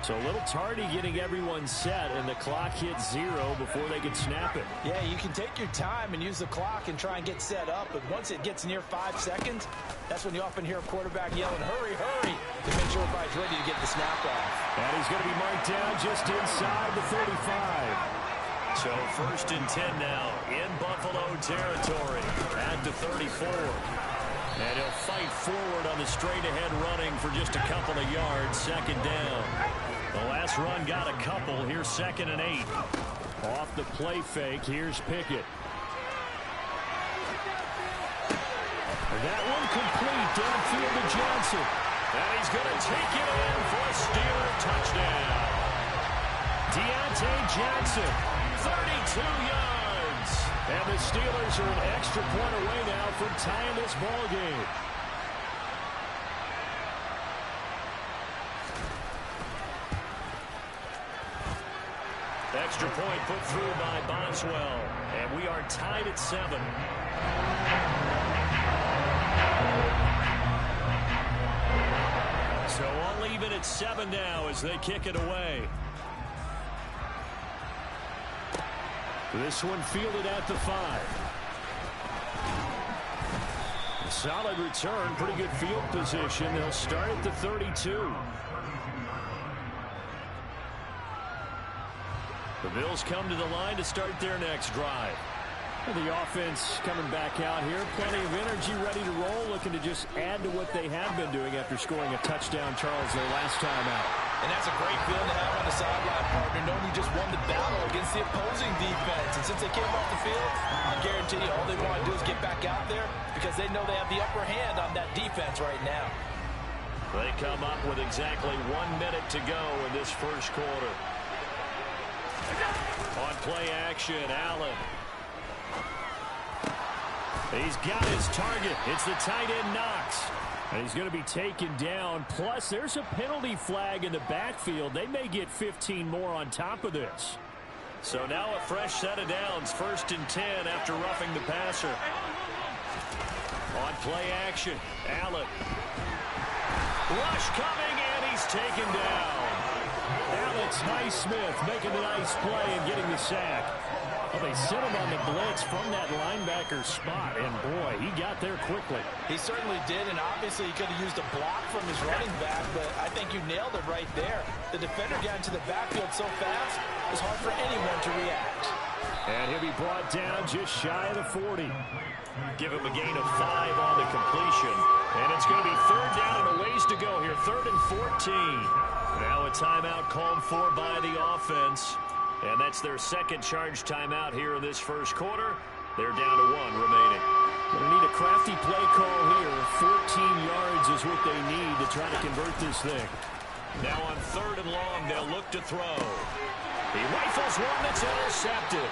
So a little tardy getting everyone set, and the clock hits 0 before they can snap it. Yeah, you can take your time and use the clock and try and get set up, but once it gets near 5 seconds, that's when you often hear a quarterback yelling, hurry, hurry, to make sure everybody's ready to get the snap off. And he's going to be marked down just inside the 35. So 1st and 10 now in Buffalo territory at the 34. And he'll fight forward on the straight-ahead running for just a couple of yards, 2nd down. The last run got a couple. Here's 2nd and 8. Off the play fake, here's Pickett. That one complete downfield to Johnson. And he's going to take it in for a Steeler touchdown. Deontay Johnson, 32 yards. And the Steelers are an extra point away now from tying this ball game. Extra point put through by Boswell. And we are tied at 7. So all even at 7 now as they kick it away. This one fielded at the 5. A solid return, pretty good field position. They'll start at the 32. The Bills come to the line to start their next drive. The offense coming back out here. Plenty of energy, ready to roll, looking to just add to what they have been doing after scoring a touchdown, Charles, their last time out. And that's a great feeling to have on the sideline, partner, knowing you just won the battle against the opposing defense. And since they came off the field, I guarantee you all they want to do is get back out there because they know they have the upper hand on that defense right now. They come up with exactly 1 minute to go in this first quarter. On play action, Allen. He's got his target. It's the tight end Knox. And he's going to be taken down. Plus, there's a penalty flag in the backfield. They may get 15 more on top of this. So now a fresh set of downs. 1st and 10 after roughing the passer. On play action, Allen. Rush coming, and he's taken down. Alex Highsmith making a nice play and getting the sack. Well, they sent him on the blitz from that linebacker spot, and boy, he got there quickly. He certainly did, and obviously he could have used a block from his running back, but I think you nailed it right there. The defender got into the backfield so fast, it was hard for anyone to react. And he'll be brought down just shy of the 40. Give him a gain of 5 on the completion. And it's going to be 3rd down and a ways to go here. 3rd and 14. Now a timeout called for by the offense. And that's their 2nd charge timeout here in this first quarter. They're down to 1 remaining. Going to need a crafty play call here. 14 yards is what they need to try to convert this thing. Now on 3rd and long, they'll look to throw. He rifles one that's intercepted.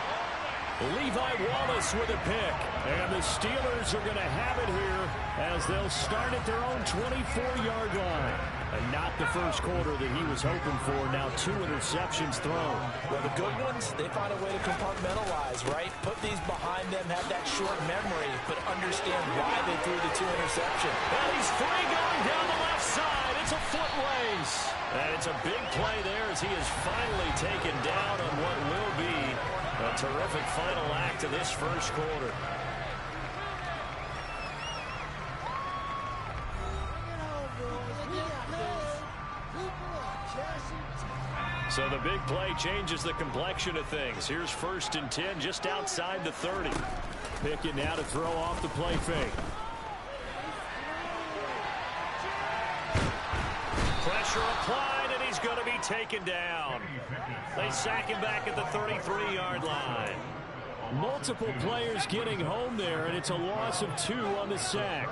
Levi Wallace with a pick. And the Steelers are going to have it here as they'll start at their own 24-yard line. And not the first quarter that he was hoping for. Now 2 interceptions thrown. Well, the good ones, they find a way to compartmentalize, right? Put these behind them, have that short memory, but understand why they threw the 2 interceptions. And he's free going down the left side. It's a foot race. And it's a big play there as he is finally taken down on what will be a terrific final act of this first quarter. So the big play changes the complexion of things. Here's 1st and 10 just outside the 30. Pickett now to throw off the play fake. Pressure applied, and he's going to be taken down. They sack him back at the 33-yard line. Multiple players getting home there, and it's a loss of 2 on the sack.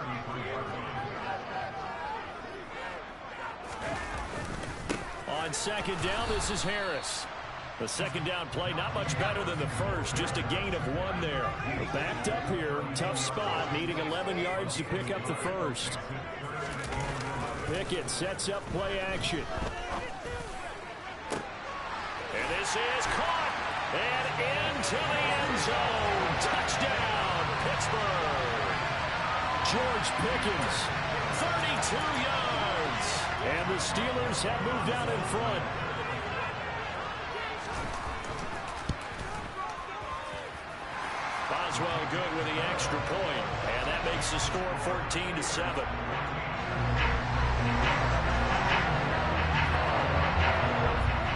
On 2nd down, this is Harris. The 2nd down play, not much better than the first, just a gain of 1 there. Backed up here, tough spot, needing 11 yards to pick up the first. Pickett sets up play action. And this is caught and into the end zone. Touchdown, Pittsburgh. George Pickens, 32 yards. And the Steelers have moved out in front. good with the extra point, and that makes the score 14-7.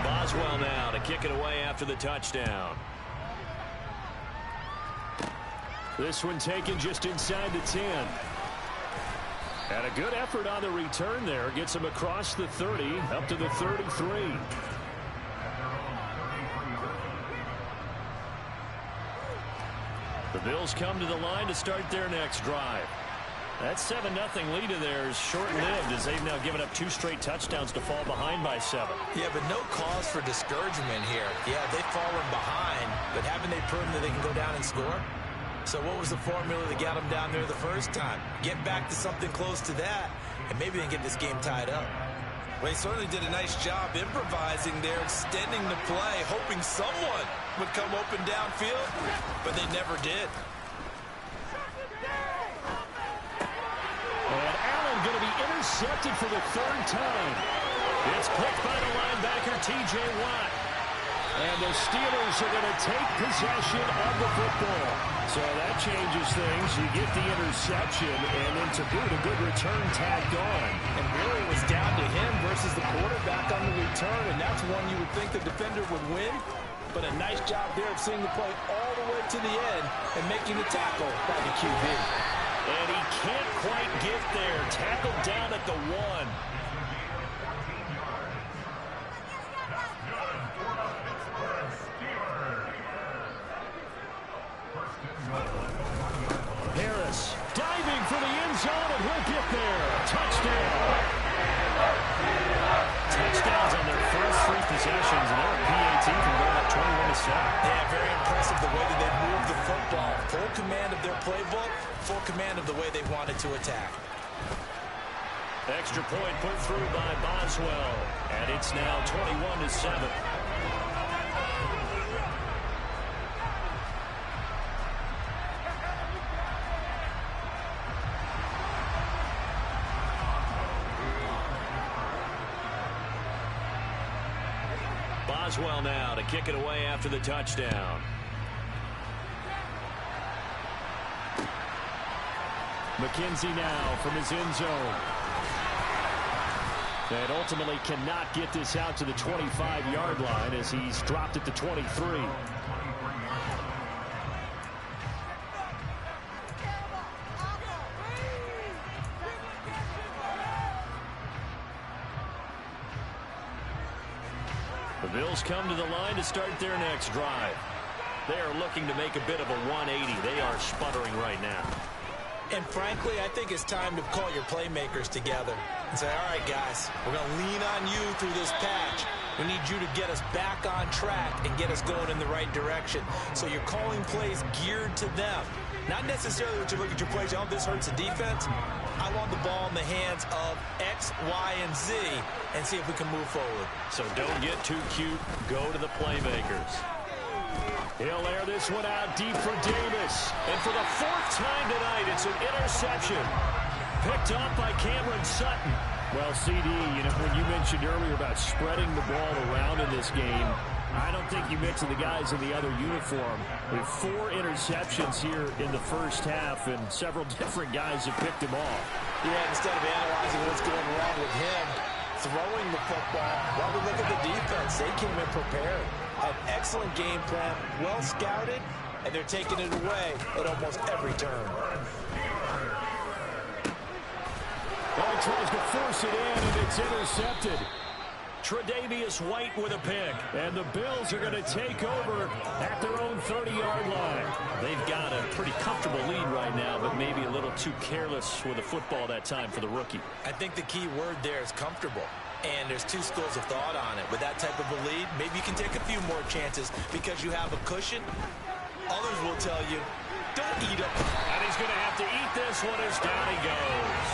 Boswell now to kick it away after the touchdown. This one taken just inside the 10. And a good effort on the return there. Gets him across the 30, up to the 33. The Bills come to the line to start their next drive. That 7-0 lead of theirs short-lived as they've now given up 2 straight touchdowns to fall behind by 7. Yeah, but no cause for discouragement here. Yeah, they've fallen behind, but haven't they proven that they can go down and score? So what was the formula that got them down there the first time? Get back to something close to that, and maybe they can get this game tied up. Well, they certainly did a nice job improvising there, extending the play, hoping someone would come open downfield, but they never did. And Allen going to be intercepted for the 3rd time. It's picked by the linebacker, T.J. Watt. And the Steelers are going to take possession of the football. So that changes things. You get the interception, and then to boot, a good return tagged on. And really it was down to him versus the quarterback on the return, and that's one you would think the defender would win. But a nice job there of seeing the play all the way to the end and making the tackle by the QB. And he can't quite get there. Tackled down at the 1. Harris diving for the end zone, and he'll get there. Touchdown. Touchdowns on their first 3 possessions, and they're a PAT from going up 21-7. Yeah, very impressive the way that they moved the football. Full command of their playbook, full command of the way they wanted to attack. Extra point put through by Boswell, and it's now 21-7. Boswell now to kick it away after the touchdown. McKenzie now from his end zone. And ultimately cannot get this out to the 25-yard line as he's dropped at the 23. The Bills come to the line to start their next drive. They are looking to make a bit of a 180. They are sputtering right now. And frankly, I think it's time to call your playmakers together and say, all right, guys, we're going to lean on you through this patch. We need you to get us back on track and get us going in the right direction. So you're calling plays geared to them. Not necessarily that you look at your plays, oh, this hurts the defense. I want the ball in the hands of X, Y, and Z and see if we can move forward. So don't get too cute. Go to the playmakers. He'll air this one out deep for Davis. And for the 4th time tonight, it's an interception. Picked off by Cameron Sutton. Well, CD, you know, when you mentioned earlier about spreading the ball around in this game, I don't think you mentioned the guys in the other uniform. With 4 interceptions here in the first half, and several different guys have picked him off. Yeah, instead of analyzing what's going wrong with him, throwing the football, while we look at the defense, they came in prepared. An excellent game plan, well scouted, and they're taking it away at almost every turn. Well, he tries to force it in, and it's intercepted. Tre'Davious White with a pick. And the Bills are going to take over at their own 30-yard line. They've got a pretty comfortable lead right now, but maybe a little too careless with the football that time for the rookie. I think the key word there is comfortable. And there's 2 schools of thought on it. With that type of a lead, maybe you can take a few more chances because you have a cushion. Others will tell you, don't eat up. And he's going to have to eat this one as down he goes.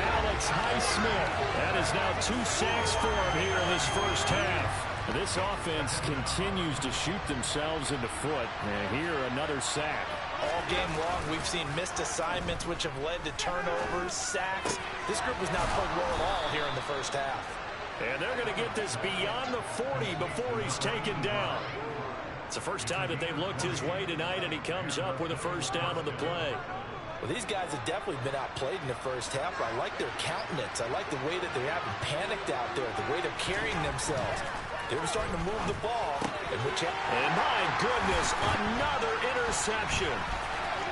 Alex Highsmith. That is now 2 sacks for him here in this first half. This offense continues to shoot themselves in the foot. And here, another sack. All game long, we've seen missed assignments which have led to turnovers, sacks. This group was not playing well at all here in the first half. And they're going to get this beyond the 40 before he's taken down. It's the first time that they've looked his way tonight, and he comes up with a first down on the play. Well, these guys have definitely been outplayed in the first half. I like their countenance. I like the way that they haven't panicked out there, the way they're carrying themselves. They were starting to move the ball. And my goodness, another interception.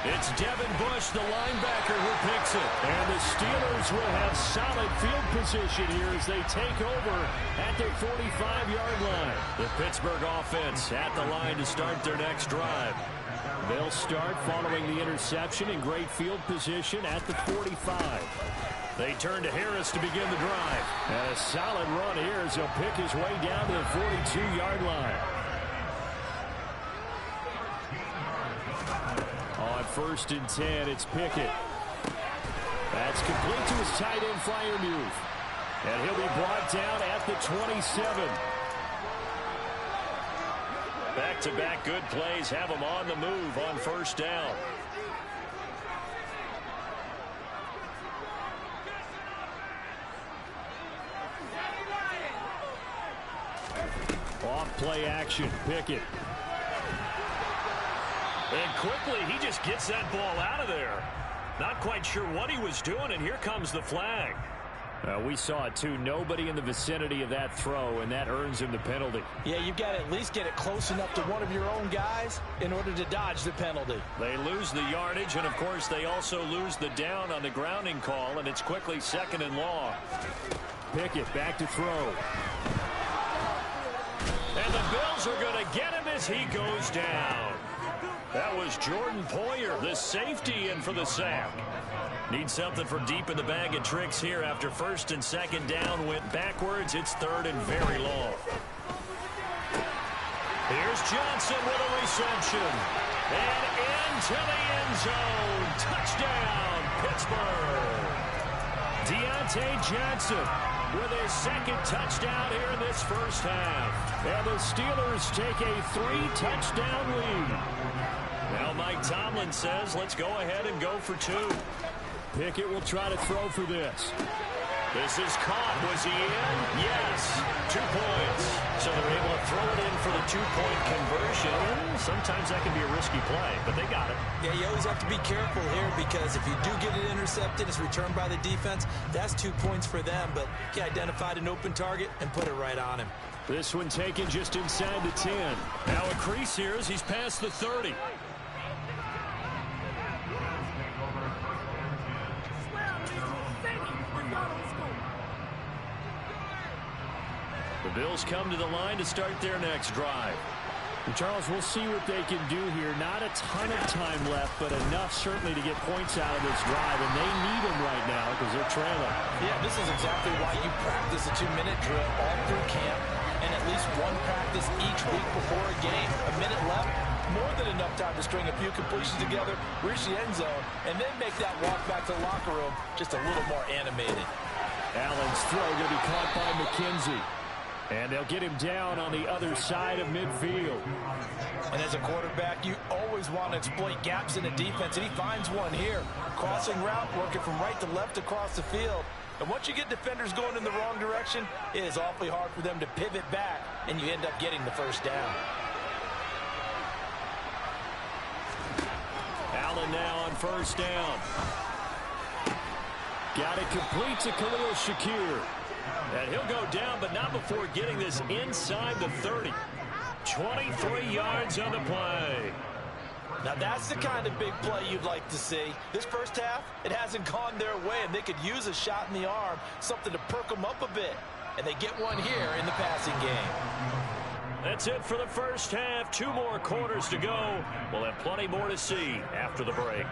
It's Devin Bush, the linebacker, who picks it. And the Steelers will have solid field position here as they take over at their 45-yard line. The Pittsburgh offense at the line to start their next drive. They'll start following the interception in great field position at the 45. They turn to Harris to begin the drive. And a solid run here as he'll pick his way down to the 42-yard line. On 1st and 10, it's Pickett. That's complete to his tight end, Freiermuth. And he'll be brought down at the 27. Back-to-back good plays have him on the move on 1st down. Off play action, Pickett. And quickly, he just gets that ball out of there. Not quite sure what he was doing, and here comes the flag. We saw it, too. Nobody in the vicinity of that throw, and that earns him the penalty. Yeah, you've got to at least get it close enough to one of your own guys in order to dodge the penalty. They lose the yardage, and, of course, they also lose the down on the grounding call, and it's quickly 2nd and long. Pickett back to throw. And the Bills are going to get him as he goes down. That was Jordan Poyer, the safety, in for the sack. Need something for deep in the bag of tricks here after 1st and 2nd down went backwards. It's 3rd and very long. Here's Johnson with a reception. And into the end zone. Touchdown, Pittsburgh. Deontay Johnson with his 2nd touchdown here in this first half. And the Steelers take a 3-touchdown lead. Now Mike Tomlin says, let's go ahead and go for 2. Pickett will try to throw for this. This is caught. Was he in? Yes. 2 points. So they're able to throw it in for the 2-point conversion. Sometimes that can be a risky play, but they got it. Yeah, you always have to be careful here because if you do get it intercepted, it's returned by the defense. That's 2 points for them, but he identified an open target and put it right on him. This one taken just inside the 10. Now a crease here as he's past the 30. The Bills come to the line to start their next drive. And Charles, we'll see what they can do here. Not a ton of time left, but enough certainly to get points out of this drive, and they need them right now because they're trailing. Yeah, this is exactly why you practice a 2-minute drill all through camp and at least one practice each week before a game. A minute left, more than enough time to string a few completions together, reach the end zone, and then make that walk back to the locker room just a little more animated. Allen's throw going to be caught by McKenzie. And they'll get him down on the other side of midfield. And as a quarterback, you always want to exploit gaps in the defense, and he finds one here. Crossing route, working from right to left across the field. And once you get defenders going in the wrong direction, it is awfully hard for them to pivot back, and you end up getting the first down. Allen now on 1st down. Got it complete to Khalil Shakir. And he'll go down, but not before getting this inside the 30. 23 yards on the play. Now that's the kind of big play you'd like to see. This first half, it hasn't gone their way, and they could use a shot in the arm, something to perk them up a bit. And they get one here in the passing game. That's it for the first half. 2 more quarters to go. We'll have plenty more to see after the break.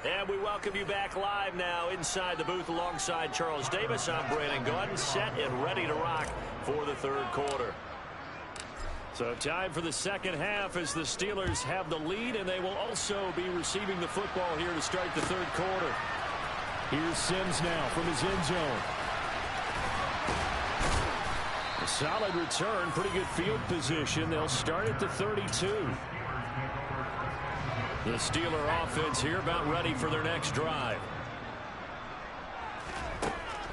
And we welcome you back live now inside the booth alongside Charles Davis. I'm Brandon Gordon, set and ready to rock for the 3rd quarter. So time for the 2nd half as the Steelers have the lead, and they will also be receiving the football here to start the 3rd quarter. Here's Sims now from his end zone. A solid return, pretty good field position. They'll start at the 32. The Steeler offense here about ready for their next drive.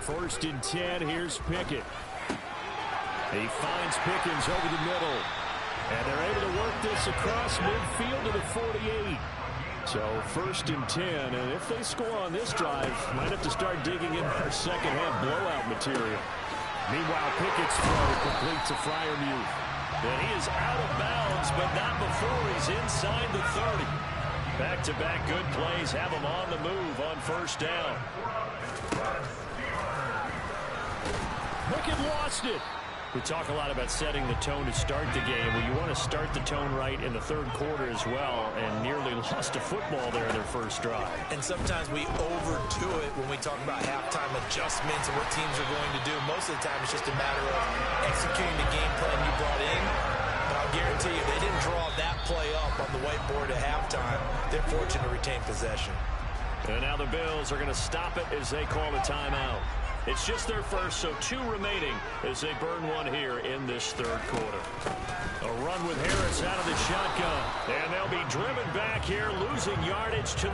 1st and 10. Here's Pickett. He finds Pickens over the middle. And they're able to work this across midfield to the 48. So 1st and 10. And if they score on this drive, might have to start digging in their second-half blowout material. Meanwhile, Pickett's throw completes a Freiermuth. And he is out of bounds, but not before he's inside the 30. Back-to-back good plays have him on the move on 1st down. Pickett lost it. We talk a lot about setting the tone to start the game. Well, you want to start the tone right in the 3rd quarter as well, and nearly lost a football there in their first drive. And sometimes we overdo it when we talk about halftime adjustments and what teams are going to do. Most of the time, it's just a matter of executing the game plan you brought in. But I'll guarantee you, they didn't draw that play up on the whiteboard at halftime. They're fortunate to retain possession. And now the Bills are going to stop it as they call the timeout. It's just their first, so 2 remaining as they burn one here in this 3rd quarter. A run with Harris out of the shotgun. And they'll be driven back here, losing yardage to the